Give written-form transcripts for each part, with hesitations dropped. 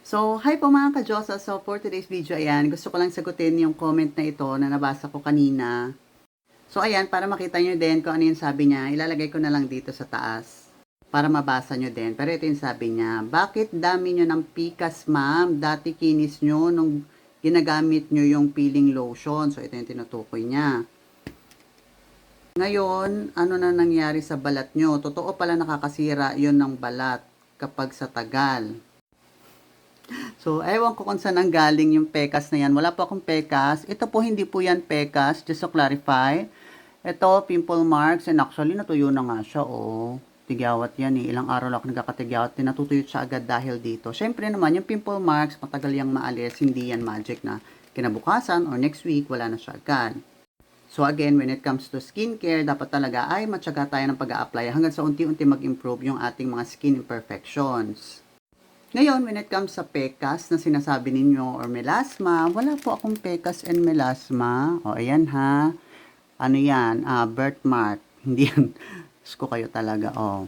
So, hi po mga ka-Diyosa. So, for today's video, ayan, gusto ko lang sagutin yung comment na ito na nabasa ko kanina. So, ayan, para makita nyo din kung ano yung sabi niya, ilalagay ko na lang dito sa taas para mabasa nyo din. Pero ito yung sabi niya, bakit dami nyo ng pikas, ma'am? Dati kinis nyo nung ginagamit nyo yung peeling lotion. So, ito yung tinutukoy niya. Ngayon, ano na nangyari sa balat nyo? Totoo pala nakakasira yon ng balat kapag sa tagal. So, ewan ko kung saan galing yung pekas na yan. Wala po akong pekas. Ito po, hindi po yan pekas. Just to clarify. Ito, pimple marks. And actually, natuyo na nga siya. Oh, tigyawat yan eh. Ilang araw lang ako nagkakatigyawat. Natutuyot siya agad dahil dito. Siyempre naman, yung pimple marks, matagal yung maalis. Hindi yan magic na kinabukasan or next week, wala na siya agad. So again, when it comes to skincare, dapat talaga ay matyaga tayo ng pag-a-apply hanggang sa unti-unti mag-improve yung ating mga skin imperfections. Ngayon, when it comes sa pekas na sinasabi ninyo or melasma, wala po akong pekas and melasma. O, ayan ha. Ano yan? Birthmark. Hindi yan. Ko kayo talaga. O.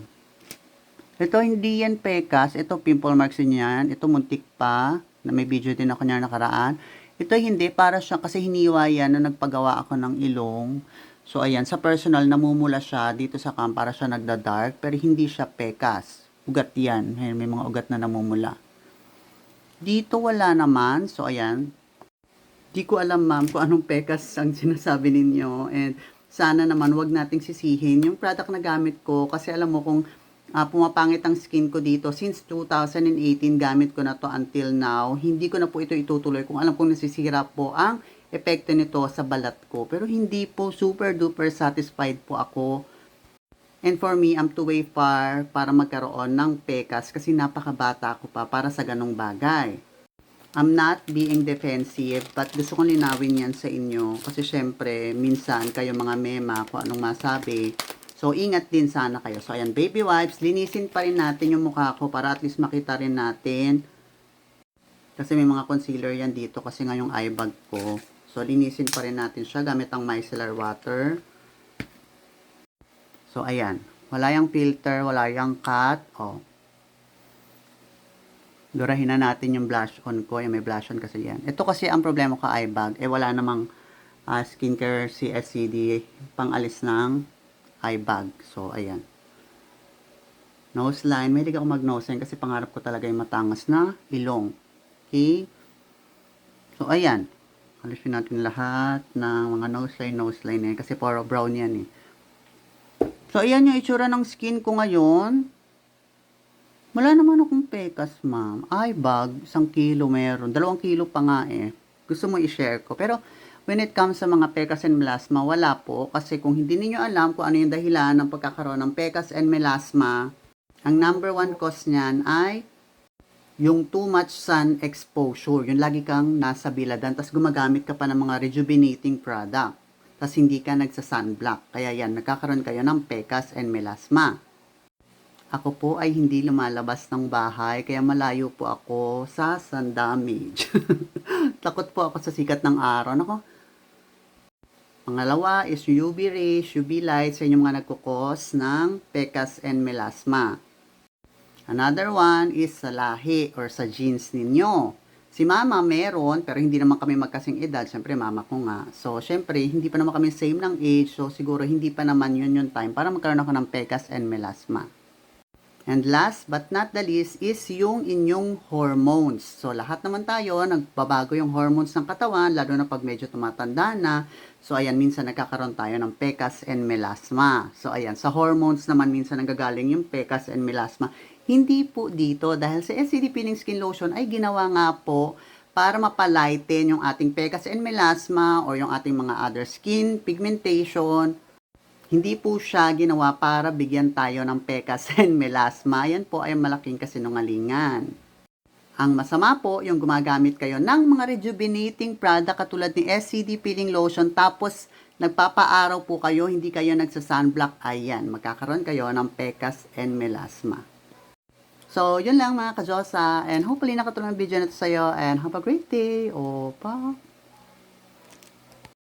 Ito, hindi yan pekas. Ito, pimple marks yan. Ito, muntik pa. Na may video din ako niya nakaraan. Ito, hindi. Para siya, kasi hiniwa yan na nagpagawa ako ng ilong. So, ayan. Sa personal, namumula siya dito sa cam para siya nagda-dark. Pero hindi siya pekas. Ugat yan. May mga ugat na namumula. Dito wala naman. So, ayan. Di ko alam, ma'am, kung anong pekas ang sinasabi ninyo. And sana naman wag nating sisihin yung product na gamit ko. Kasi alam mo kung pumapangit ang skin ko dito. Since 2018, gamit ko na to until now. Hindi ko na po ito itutuloy kung alam kong nasisira po ang epekto nito sa balat ko. Pero hindi po super duper satisfied po ako. And for me, I'm too way far para magkaroon ng pekas kasi napakabata ko pa para sa ganong bagay. I'm not being defensive but gusto kong linawin yan sa inyo kasi syempre, minsan kayo mga mema kung anong masabi. So, ingat din sana kayo. So, ayan, baby wipes, linisin pa rin natin yung mukha ko para at least makita rin natin. Kasi may mga concealer yan dito kasi nga yung eye bag ko. So, linisin pa rin natin siya gamit ang micellar water. So, ayan. Wala yung filter, wala yung cut. Oh. Durahin na natin yung blush on ko. May blush on kasi yan. Ito kasi ang problema ko eye bag. Wala namang skincare CSCD pang-alis ng eye bag. So, ayan. Nose line. May ako mag-nose line kasi pangarap ko talaga yung matangas na ilong. Okay? So, ayan. Alisin natin lahat ng mga nose line na yan. Kasi puro brown yan eh. So, ayan yung itsura ng skin ko ngayon. Wala naman akong pekas, ma'am. Eye bag, 1 kilo meron. 2 kilo pa nga eh. Gusto mo i-share ko. Pero, when it comes sa mga pekas and melasma, wala po. Kasi kung hindi niyo alam kung ano yung dahilan ng pagkakaroon ng pekas and melasma, ang number 1 cause niyan ay yung too much sun exposure. Yung lagi kang nasa biladan, tapos gumagamit ka pa ng mga rejuvenating product. Tapos hindi ka nagsa-sunblock. Kaya yan, nagkakaroon kayo ng pekas and melasma. Ako po ay hindi lumalabas ng bahay, kaya malayo po ako sa sun damage. Takot po ako sa sikat ng araw. Nako. Pangalawa is UV rays, UV lights, yan yung mga nagkukos ng pekas and melasma. Another one is sa lahi or sa genes ninyo. Si mama meron, pero hindi naman kami magkasing edad. Siyempre, mama ko nga. So, siyempre, hindi pa naman kami same ng age. So, siguro hindi pa naman yun yung time para magkaroon ako ng pekas and melasma. And last but not the least is yung inyong hormones. So, lahat naman tayo, nagbabago yung hormones ng katawan, lalo na pag medyo tumatanda na. So, ayan, minsan nagkakaroon tayo ng pekas and melasma. So, ayan, sa hormones naman minsan nanggagaling yung pekas and melasma. Hindi po dito dahil sa SCD Peeling Skin Lotion ay ginawa nga po para mapalighten yung ating pekas and melasma or yung ating mga other skin pigmentation. Hindi po siya ginawa para bigyan tayo ng pekas and melasma. Yan po ay malaking kasinungalingan. Ang masama po, yung gumagamit kayo ng mga rejuvenating product katulad ni SCD Peeling Lotion tapos nagpapaaraw po kayo, hindi kayo nagsa-sunblock, ayan, magkakaroon kayo ng pekas and melasma. So, yun lang mga ka-Diyosa. And hopefully nakatulong ang video na ito sa'yo. And have a great day. Opa!